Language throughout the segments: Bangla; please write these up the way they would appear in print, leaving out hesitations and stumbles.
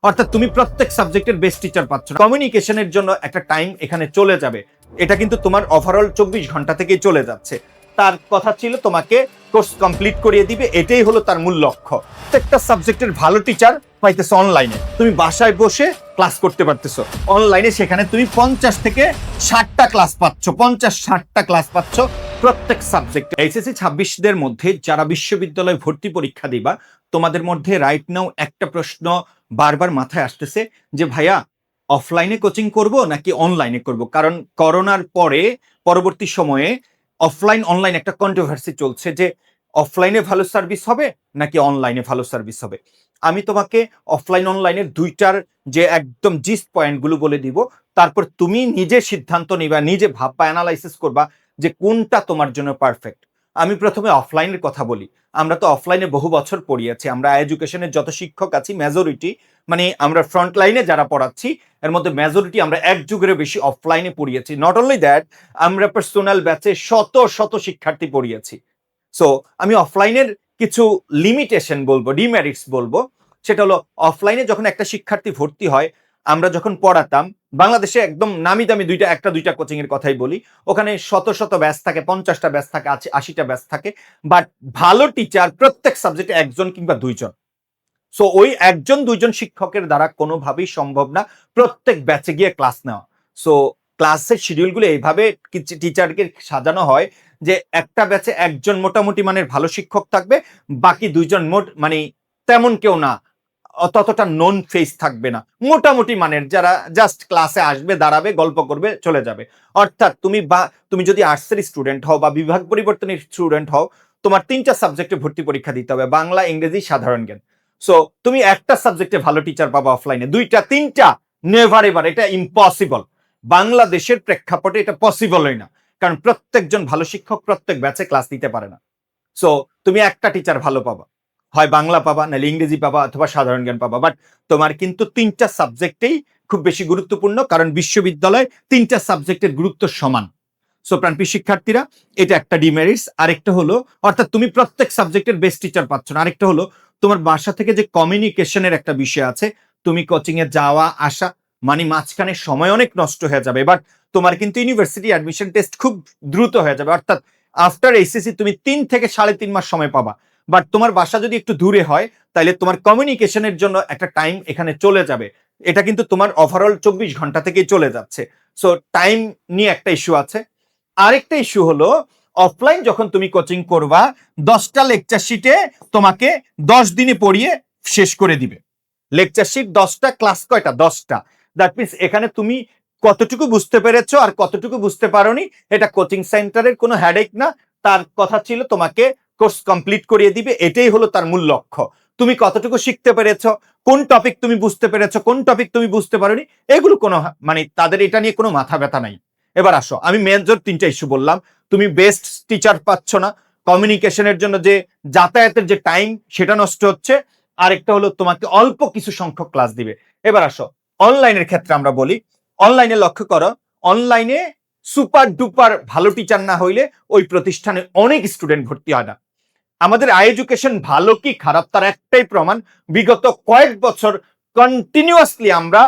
অর্থাৎ তুমি প্রত্যেক সাবজেক্টের বেস্ট টিচার পাচ্ছ না। কমিউনিকেশনের জন্য একটা টাইম এখানে চলে যাবে, এটা কিন্তু তোমার ওভারঅল 24 ঘন্টা থেকেই চলে যাচ্ছে। তার কথা ছিল তোমাকে কোর্স কমপ্লিট করিয়ে দিবে, এটাই হলো তার মূল লক্ষ্য। প্রত্যেকটা সাবজেক্টের ভালো টিচার পাইতেছো অনলাইনে, তুমি বাসায় বসে ক্লাস করতে পারতেছো অনলাইনে। সেখানে তুমি 50 থেকে 60টা ক্লাস পাচ্ছ, 50-60টা ক্লাস পাচ্ছ প্রত্যেক সাবজেক্ট। এইচএসসি 26দের মধ্যে যারা বিশ্ববিদ্যালয় ভর্তি পরীক্ষা দিবা, তোমাদের মধ্যে রাইট নাও একটা প্রশ্ন বারবার মাথায় আসতেছে যে ভাইয়া অফলাইনে কোচিং করব নাকি অনলাইনে করব। কারণ করোনার পরে পরবর্তী সময়ে অফলাইন অনলাইন একটা কন্ট্রোভার্সি চলছে যে অফলাইনে ভালো সার্ভিস হবে নাকি অনলাইনে ভালো সার্ভিস হবে। আমি তোমাকে অফলাইন অনলাইনের দুইটার যে একদম জিস্ট পয়েন্টগুলো বলে দিব, তারপর তুমি নিজে সিদ্ধান্ত নিবা, নিজে ভাববা, অ্যানালাইসিস করবা যে কোনটা তোমার জন্য পারফেক্ট। আমি প্রথমে অফলাইনের কথা বলি। আমরা তো অফলাইনে বহু বছর পড়িয়েছি, আমরা এডুকেশনের যত শিক্ষক আছি মেজরিটি, মানে আমরা ফ্রন্ট লাইনে যারা পড়াচ্ছি এর মধ্যে মেজরিটি আমরা এক যুগের বেশি অফলাইনে পড়িয়েছি। নট অনলি দ্যাট, আমরা পার্সোনাল ব্যাচে শত শত শিক্ষার্থী পড়িয়েছি। সো আমি অফলাইনের কিছু লিমিটেশন বলবো, ডিমেরিটস বলবো। সেটা হলো অফলাইনে যখন একটা শিক্ষার্থী ভর্তি হয়, আমরা যখন পড়াতাম বাংলাদেশে একদম নামি দামি একটা দুইটা কোচিং এর কথাই বলি, ওখানে শত শত ব্যাচ থাকে, 50টা ব্যাচ থাকে, 80টা ব্যাচ থাকে, বাট ভালো টিচার প্রত্যেক সাবজেক্টে একজন কিংবা দুইজন। সো ওই একজন দুইজন শিক্ষকের দ্বারা কোনোভাবেই সম্ভব না প্রত্যেক ব্যাচে গিয়ে ক্লাস নেওয়া। সো ক্লাসের শিডিউলগুলো এইভাবে টিচারকে সাজানো হয় যে একটা ব্যাচে একজন মোটামুটি মানের ভালো শিক্ষক থাকবে, বাকি দুইজন মানে তেমন কেউ না, ততটা নন ফেস থাকবে না, মোটামুটি মানের যারা জাস্ট ক্লাসে আসবে, দাঁড়াবে, গল্প করবে, চলে যাবে। অর্থাৎ তুমি যদি আর্টসের স্টুডেন্ট হও বা বিভাগ পরিবর্তনের স্টুডেন্ট হও, তোমার 3টা সাবজেক্টে ভর্তি পরীক্ষা দিতে হবে, বাংলা, ইংরেজি, সাধারণ জ্ঞান। সো তুমি একটা সাবজেক্টে ভালো টিচার পাবা অফলাইনে, 2টা 3টা নেভার এভার, এটা ইম্পসিবল। বাংলাদেশের প্রেক্ষাপটে এটা পসিবলই না, কারণ প্রত্যেকজন ভালো শিক্ষক প্রত্যেক ব্যাচে ক্লাস দিতে পারে না। সো তুমি একটা টিচার ভালো পাবা, হয় বাংলা পাবা, নাহলে ইংরেজি পাবা, অথবা সাধারণ জ্ঞান পাবা। বাট তোমার কিন্তু 3টা সাবজেক্টেই খুব বেশি গুরুত্বপূর্ণ, কারণ বিশ্ববিদ্যালয়ে 3টা সাবজেক্টের গুরুত্ব সমান। সো প্রাণপ্রিয় শিক্ষার্থীরা, এটা একটা ডিমেরিটস। আরেকটা হলো, অর্থাৎ তুমি প্রত্যেক সাবজেক্টের বেস্ট টিচার পাচ্ছ না। আরেকটা হলো তোমার বাসা থেকে যে কমিউনিকেশনের একটা বিষয় আছে, তুমি কোচিং এ যাওয়া আসা, মানে মাঝখানে সময় অনেক নষ্ট হয়ে যাবে। বাট তোমার কিন্তু ইউনিভার্সিটি অ্যাডমিশন টেস্ট খুব দ্রুত হয়ে যাবে, অর্থাৎ আফটার এইচএসসি তুমি 3 থেকে 3.5 মাস সময় পাবা। বাট তোমার বাসা যদি একটু দূরে হয়, তাহলে তোমার কমিউনিকেশনের জন্য একটা টাইম এখানে চলে যাবে, এটা কিন্তু তোমার ওভারঅল 24 ঘন্টা থেকেই চলে যাচ্ছে। সো টাইম নিয়ে একটা ইস্যু আছে। আরেকটা ইস্যু হলো, অফলাইন যখন তুমি কোচিং করবা, 10টা লেকচার শিটে তোমাকে 10 দিনে পড়িয়ে শেষ করে দিবে। লেকচার শিট 10টা, ক্লাস কয়টা? 10টা। দ্যাট মিনস এখানে তুমি কতটুকু বুঝতে পেরেছো আর কতটুকু বুঝতে পারোনি, এটা কোচিং সেন্টারের কোনো হেডেক না। তার কথা ছিল তোমাকে কোর্স কমপ্লিট করিয়ে দিবে, এটাই হলো তার মূল লক্ষ্য। তুমি কতটুকু শিখতে পেরেছো, কোন টপিক তুমি বুঝতে পেরেছো, কোন টপিক তুমি বুঝতে পারোনি, এগুলো কোনো মানে তাদের এটা নিয়ে কোনো মাথা ব্যথা নাই। এবার আসো, আমি মেজর 3টা ইস্যু বললাম। তুমি বেস্ট টিচার পাচ্ছ না, কমিউনিকেশনের জন্য যে যাতায়াতের যে টাইম সেটা নষ্ট হচ্ছে, আরেকটা হলো তোমাকে অল্প কিছু সংখ্যক ক্লাস দিবে। এবার আসো অনলাইনের ক্ষেত্রে আমরা বলি, অনলাইনে লক্ষ্য করো, অনলাইনে সুপার ডুপার ভালো টিচার না হইলে ওই প্রতিষ্ঠানে অনেক স্টুডেন্ট ভর্তি হয় না। আমাদের এডুকেশন ভালো কি খারাপ তার একটাই প্রমাণ, বিগত কয়েক বছর কন্টিনিউয়াসলি আমরা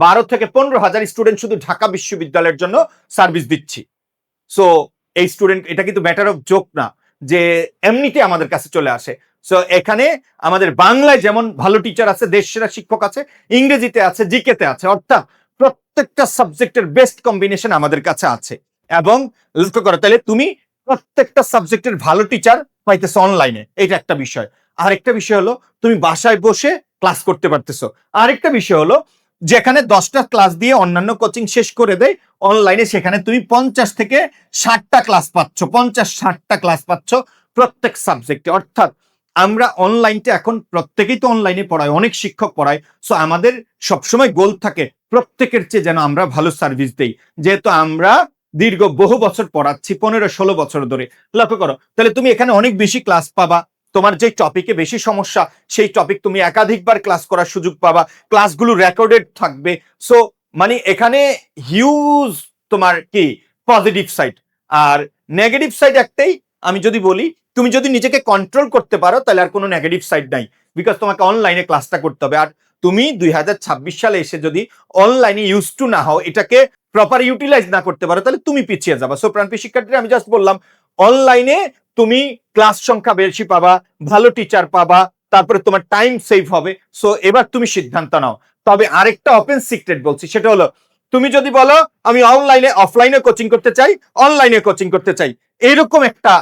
12 থেকে 15,000 স্টুডেন্ট শুধু ঢাকা বিশ্ববিদ্যালয়ের জন্য সার্ভিস দিচ্ছি। সো এই স্টুডেন্ট, এটা কিন্তু ম্যাটার অফ জোক না যে এমনিতে আমাদের কাছে চলে আসে। সো এখানে আমাদের বাংলায় যেমন ভালো টিচার আছে, দেশ সেরা শিক্ষক আছে, ইংরেজিতে আছে, জিকেতে আছে, অর্থাৎ প্রত্যেকটা সাবজেক্টের বেস্ট কম্বিনেশন আমাদের কাছে আছে। এবং লক্ষ্য করো, তাহলে তুমি প্রত্যেকটা সাবজেক্টের ভালো টিচার পাইতেছো অনলাইনে, এটা একটা বিষয়। আরেকটা বিষয় হলো তুমি বাসায় বসে ক্লাস করতে পারতেছো। আরেকটা বিষয় হলো, যেখানে 10টা ক্লাস দিয়ে অন্যান্য কোচিং শেষ করে দেয়, অনলাইনে সেখানে তুমি 50 থেকে 60টা ক্লাস পাচ্ছ, 50-60টা ক্লাস পাচ্ছ প্রত্যেক সাবজেক্টে। অর্থাৎ আমরা অনলাইনটা এখন প্রত্যেকেই তো অনলাইনে পড়ায়, অনেক শিক্ষক পড়ায়। সো আমাদের সবসময় গোল থাকে প্রত্যেকের চেয়ে যেন আমরা ভালো সার্ভিস দেই, যেহেতু আমরা দীর্ঘ বহু বছর পড়াচ্ছি, 15-16 বছর ধরে। লক্ষ্য করো, তাহলে তুমি এখানে অনেক বেশি ক্লাস পাবা, তোমার যে টপিকে বেশি সমস্যা সেই টপিক তুমি একাধিকবার ক্লাস করার সুযোগ পাবা, ক্লাসগুলো রেকর্ডেড থাকবে। সো মানে এখানে হিউজ তোমার কি পজিটিভ সাইড। আর নেগেটিভ সাইড একটাই, আমি যদি বলি, তুমি যদি নিজেকে কন্ট্রোল করতে পারো তাহলে আর কোনো নেগেটিভ সাইড নাই, বিকজ তোমাকে অনলাইনে ক্লাসটা করতে হবে। আর তুমি 2026 সালে এসে যদি অনলাইনে ইউজ টু না হও, এটাকে প্রপার ইউটিলাইজ না করতে পারো, তাহলে তুমি পিছিয়ে যাবা। সো প্রাণপ্রিয় শিক্ষার্থীরা, আমি জাস্ট বললাম অনলাইনে তুমি ক্লাস সংখ্যা বেশি পাবা, ভালো টিচার পাবা, তারপরে তোমার টাইম সেভ হবে। সো এবার তুমি সিদ্ধান্ত নাও। তবে আরেকটা ওপেন সিক্রেট বলছি, সেটা হলো তুমি যদি বলো আমি অনলাইনে অফলাইনে কোচিং করতে চাই, অনলাইনে কোচিং করতে চাই, এরকম একটা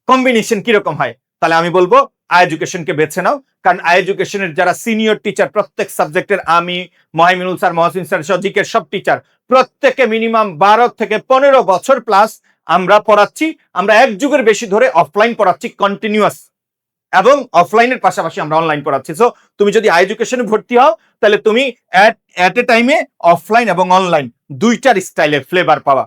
কম্বিনেশন কিরকম হয়, তাহলে আমি বলবো আই এডুকেশনকে বেছে নাও। কারণ আই এডুকেশনের যারা সিনিয়র টিচার, প্রত্যেক সাবজেক্টের, আমি, মহিমিনুল স্যার, মহসিন স্যার, সজিকের সব টিচার, প্রত্যেকে মিনিমাম 12 থেকে 15 বছর প্লাস আমরা পড়াচ্ছি। আমরা এক যুগের বেশি ধরে অফলাইন পড়াচ্ছি কন্টিনিউয়াস, এবং অফলাইনের পাশাপাশি আমরা অনলাইন পড়াচ্ছি। সো তুমি যদি আই এডুকেশনে ভর্তি হও, তাহলে তুমি এট এ টাইমে অফলাইন এবং অনলাইন দুইটার স্টাইলের ফ্লেভার পাওয়া।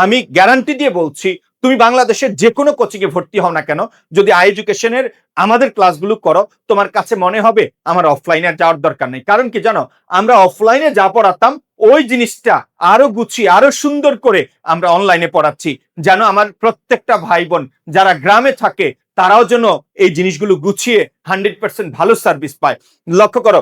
আমি গ্যারান্টি দিয়ে বলছি, তুমি বাংলাদেশের যে কোনো কোচিং এ ভর্তি হও না কেন, যদি আই এডুকেশনের আমাদের ক্লাসগুলো করো, তোমার কাছে মনে হবে আমার অফলাইনে যাওয়ার দরকার নেই। কারণ কি জানো, আমরা অফলাইনে যা পড়াতাম ওই জিনিসটা আরো গুছিয়ে, আরো সুন্দর করে আমরা অনলাইনে পড়াচ্ছি, যেন আমার প্রত্যেকটা ভাই বোন যারা গ্রামে থাকে তারাও যেন এই জিনিসগুলো গুছিয়ে 100% ভালো সার্ভিস পায়। লক্ষ্য করো,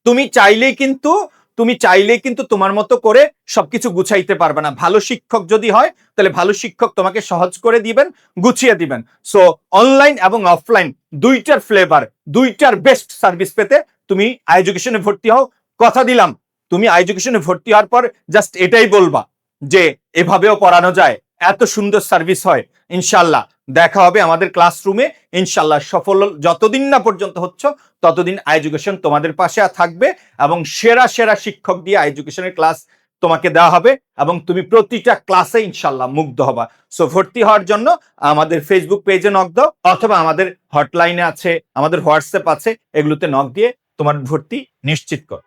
তুমি চাইলেই কিন্তু তোমার মতো করে সবকিছু গুছাইতে পারবে না। ভালো শিক্ষক যদি হয়, তাহলে ভালো শিক্ষক তোমাকে সহজ করে দিবেন, গুছিয়ে দিবেন। সো অনলাইন এবং অফলাইন দুইটার ফ্লেভার, দুইটার বেস্ট সার্ভিস পেতে তুমি আই এডুকেশনে ভর্তি হও। কথা দিলাম, তুমি আই এডুকেশনে ভর্তি হওয়ার পর জাস্ট এটাই বলবা যে এভাবেও পড়ানো যায়, এত সুন্দর সার্ভিস হয়। ইনশাল্লাহ দেখা হবে আমাদের ক্লাসরুমে। ইনশাল্লাহ সফল যতদিন না পর্যন্ত হচ্ছে, ততদিন আই এডুকেশন তোমাদের পাশে থাকবে, এবং সেরা সেরা শিক্ষক দিয়ে আই এডুকেশনের ক্লাস তোমাকে দেওয়া হবে, এবং তুমি প্রতিটা ক্লাসে ইনশাল্লাহ মুগ্ধ হবা। সো ভর্তি হওয়ার জন্য আমাদের ফেসবুক পেজে নক দাও, অথবা আমাদের হটলাইনে আছে, আমাদের হোয়াটসঅ্যাপ আছে, এগুলোতে নক দিয়ে তোমার ভর্তি নিশ্চিত কর।